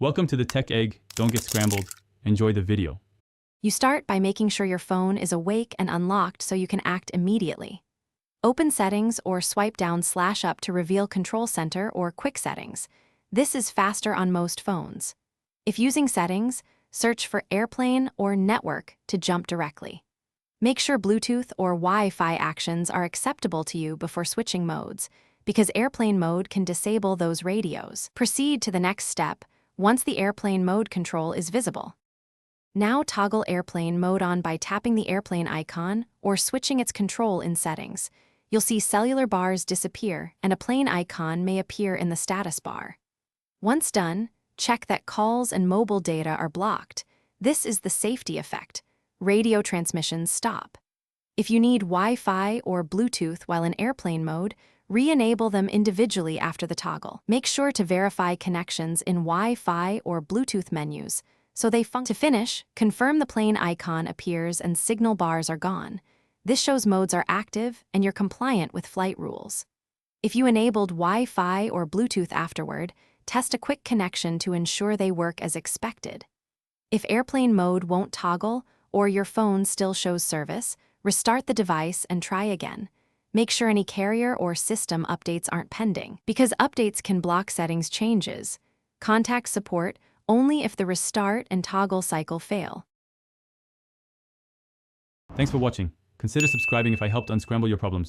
Welcome to the Tech Egg. Don't get scrambled. Enjoy the video. You start by making sure your phone is awake and unlocked so you can act immediately. Open Settings or swipe down/up to reveal Control Center or Quick Settings. This is faster on most phones. If using Settings, search for Airplane or Network to jump directly. Make sure Bluetooth or Wi-Fi actions are acceptable to you before switching modes, because Airplane mode can disable those radios. Proceed to the next step once the Airplane mode control is visible. Now toggle Airplane mode on by tapping the airplane icon or switching its control in Settings. You'll see cellular bars disappear and a plane icon may appear in the status bar. Once done, check that calls and mobile data are blocked. This is the safety effect. Radio transmissions stop. If you need Wi-Fi or Bluetooth while in airplane mode, re-enable them individually after the toggle. Make sure to verify connections in Wi-Fi or Bluetooth menus so they function. To finish, confirm the plane icon appears and signal bars are gone. This shows modes are active and you're compliant with flight rules. If you enabled Wi-Fi or Bluetooth afterward, test a quick connection to ensure they work as expected. If airplane mode won't toggle or your phone still shows service, restart the device and try again. Make sure any carrier or system updates aren't pending, because updates can block settings changes. Contact support only if the restart and toggle cycle fail. Thanks for watching. Consider subscribing if I helped unscramble your problems.